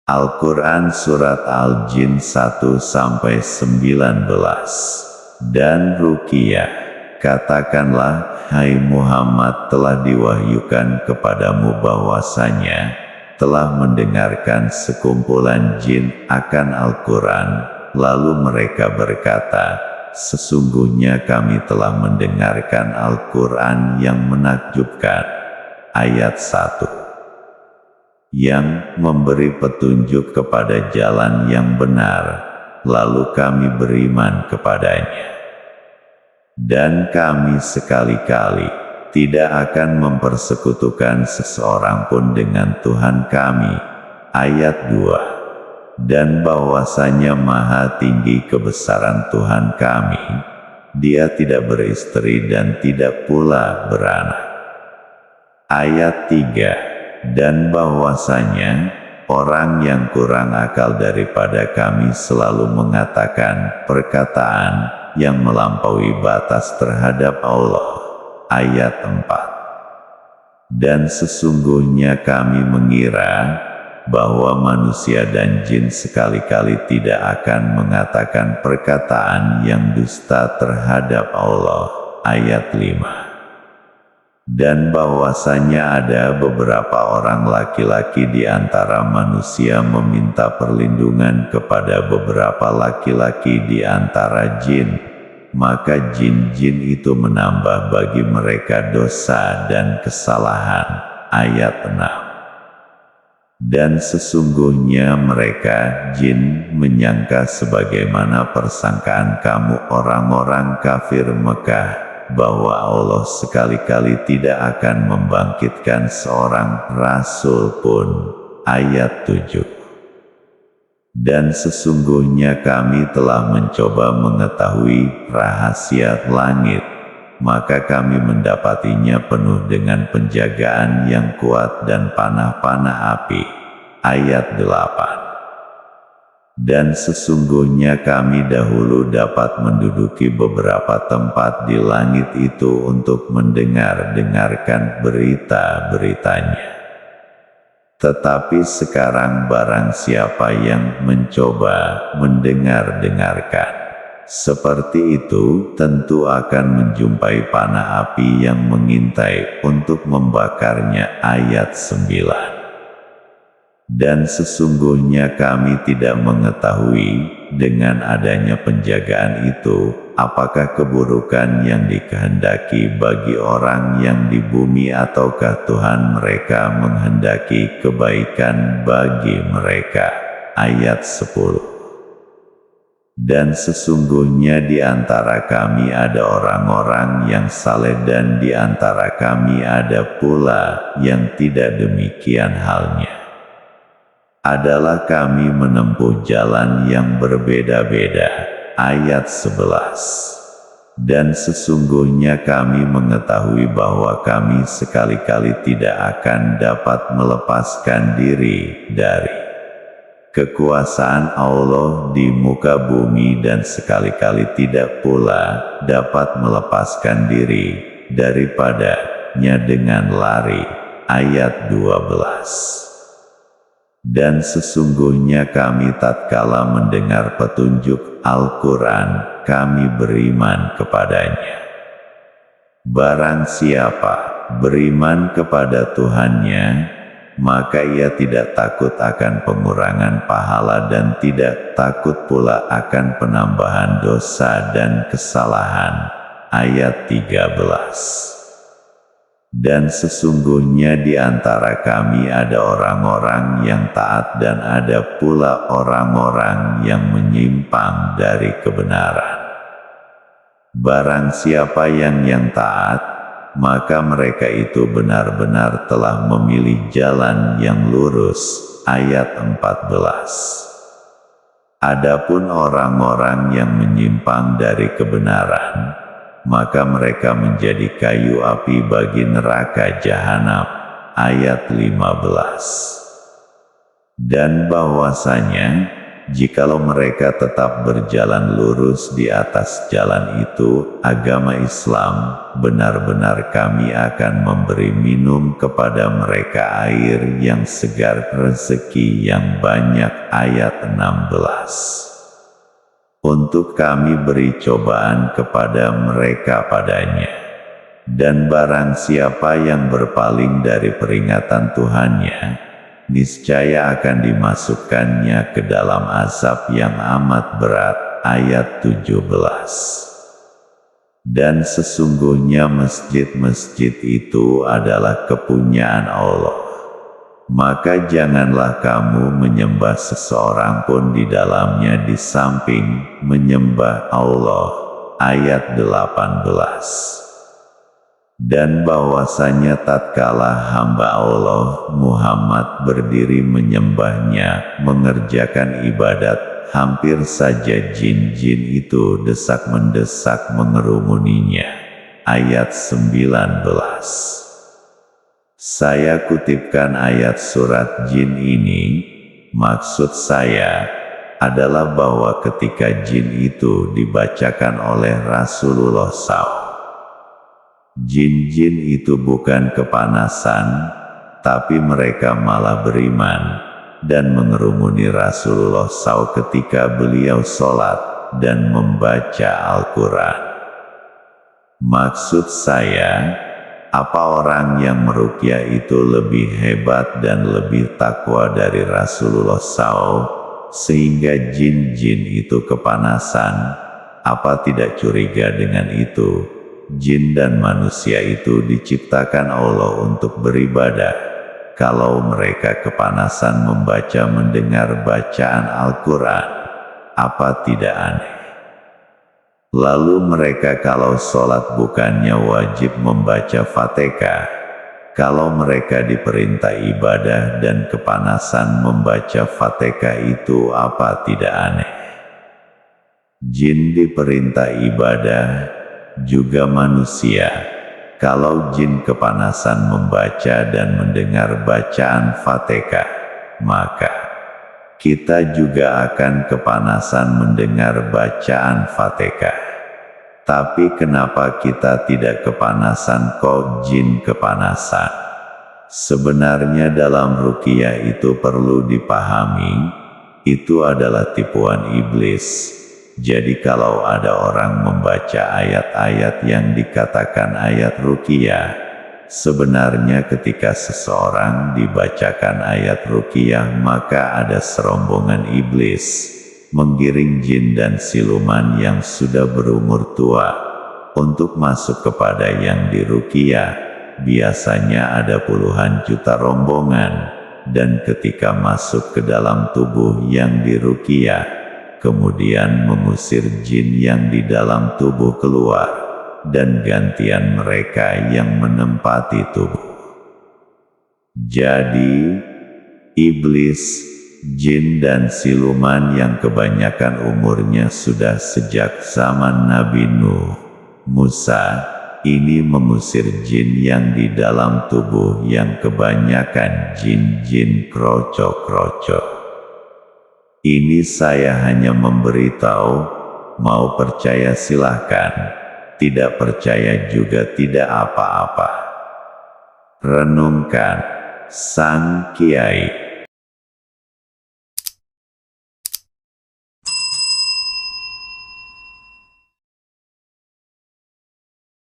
Al-Quran Surat Al-Jin 1-19. Dan Ruqyah, katakanlah, hai Muhammad, telah diwahyukan kepadamu bahwasanya telah mendengarkan sekumpulan jin akan Al-Quran, lalu mereka berkata, sesungguhnya kami telah mendengarkan Al-Quran yang menakjubkan. Ayat 1. Yang memberi petunjuk kepada jalan yang benar, lalu kami beriman kepadanya. Dan kami sekali-kali tidak akan mempersekutukan seseorang pun dengan Tuhan kami. Ayat 2. Dan bahwasanya maha tinggi kebesaran Tuhan kami, Dia tidak beristri dan tidak pula beranak. Ayat 3. Dan bahwasanya orang yang kurang akal daripada kami selalu mengatakan perkataan yang melampaui batas terhadap Allah. Ayat 4. Dan sesungguhnya kami mengira bahwa manusia dan jin sekali-kali tidak akan mengatakan perkataan yang dusta terhadap Allah. Ayat 5. Dan bahwasanya ada beberapa orang laki-laki di antara manusia meminta perlindungan kepada beberapa laki-laki di antara jin, maka jin-jin itu menambah bagi mereka dosa dan kesalahan. Ayat 6. Dan sesungguhnya mereka, jin, menyangka sebagaimana persangkaan kamu orang-orang kafir Mekah, bahwa Allah sekali-kali tidak akan membangkitkan seorang rasul pun. Ayat 7. Dan sesungguhnya kami telah mencoba mengetahui rahasia langit, maka kami mendapatinya penuh dengan penjagaan yang kuat dan panah-panah api. Ayat 8. Dan sesungguhnya kami dahulu dapat menduduki beberapa tempat di langit itu untuk mendengar-dengarkan berita-beritanya. Tetapi sekarang barang siapa yang mencoba mendengar-dengarkan seperti itu, tentu akan menjumpai panah api yang mengintai untuk membakarnya. Ayat 9. Dan sesungguhnya kami tidak mengetahui, dengan adanya penjagaan itu, apakah keburukan yang dikehendaki bagi orang yang di bumi ataukah Tuhan mereka menghendaki kebaikan bagi mereka. Ayat 10. Dan sesungguhnya di antara kami ada orang-orang yang saleh dan di antara kami ada pula yang tidak demikian halnya. Adalah kami menempuh jalan yang berbeda-beda. Ayat 11. Dan sesungguhnya kami mengetahui bahwa kami sekali-kali tidak akan dapat melepaskan diri dari kekuasaan Allah di muka bumi dan sekali-kali tidak pula dapat melepaskan diri daripadanya dengan lari. Ayat 12. Dan sesungguhnya kami tatkala mendengar petunjuk Al-Quran, kami beriman kepadanya. Barang siapa beriman kepada Tuhannya, maka ia tidak takut akan pengurangan pahala dan tidak takut pula akan penambahan dosa dan kesalahan. Ayat 13. Dan sesungguhnya di antara kami ada orang-orang yang taat dan ada pula orang-orang yang menyimpang dari kebenaran. Barang siapa yang taat, maka mereka itu benar-benar telah memilih jalan yang lurus. Ayat 14. Adapun orang-orang yang menyimpang dari kebenaran, maka mereka menjadi kayu api bagi neraka jahanam. Ayat 15. Dan bahwasanya jikalau mereka tetap berjalan lurus di atas jalan itu, agama Islam, benar-benar kami akan memberi minum kepada mereka air yang segar, rezeki yang banyak. Ayat 16. Untuk kami beri cobaan kepada mereka padanya. Dan barang siapa yang berpaling dari peringatan Tuhannya, niscaya akan dimasukkannya ke dalam azab yang amat berat. Ayat 17. Dan sesungguhnya masjid-masjid itu adalah kepunyaan Allah. Maka janganlah kamu menyembah seseorang pun di dalamnya di samping menyembah Allah. Ayat 18. Dan bahwasanya tatkala hamba Allah Muhammad berdiri menyembahnya, mengerjakan ibadat, hampir saja jin-jin itu desak-mendesak mengerumuninya. Ayat 19. Saya kutipkan ayat surat jin ini. Maksud saya adalah bahwa ketika jin itu dibacakan oleh Rasulullah SAW, jin-jin itu bukan kepanasan, tapi mereka malah beriman dan mengerumuni Rasulullah SAW ketika beliau sholat dan membaca Al-Quran. Maksud saya, apa orang yang meruqyah itu lebih hebat dan lebih takwa dari Rasulullah SAW, sehingga jin-jin itu kepanasan? Apa tidak curiga dengan itu? Jin dan manusia itu diciptakan Allah untuk beribadah. Kalau mereka kepanasan membaca mendengar bacaan Al-Quran, apa tidak aneh? Lalu mereka kalau sholat bukannya wajib membaca Fatihah? Kalau mereka diperintah ibadah dan kepanasan membaca Fatihah itu apa tidak aneh? Jin diperintah ibadah, juga manusia. Kalau jin kepanasan membaca dan mendengar bacaan Fatihah, maka kita juga akan kepanasan mendengar bacaan Fatihah. Tapi kenapa kita tidak kepanasan kok jin kepanasan? Sebenarnya dalam ruqyah itu perlu dipahami, itu adalah tipuan iblis. Jadi kalau ada orang membaca ayat-ayat yang dikatakan ayat ruqyah, sebenarnya ketika seseorang dibacakan ayat ruqyah maka ada serombongan iblis, menggiring jin dan siluman yang sudah berumur tua, untuk masuk kepada yang diruqyah. Biasanya ada puluhan juta rombongan, dan ketika masuk ke dalam tubuh yang diruqyah, kemudian mengusir jin yang di dalam tubuh keluar, dan gantian mereka yang menempati tubuh. Jadi, iblis, jin dan siluman yang kebanyakan umurnya sudah sejak zaman Nabi Nuh, Musa, ini mengusir jin yang di dalam tubuh yang kebanyakan jin-jin kroco-kroco. Ini saya hanya memberitahu, mau percaya silahkan, tidak percaya juga tidak apa-apa. Renungkan, Sang Kiai.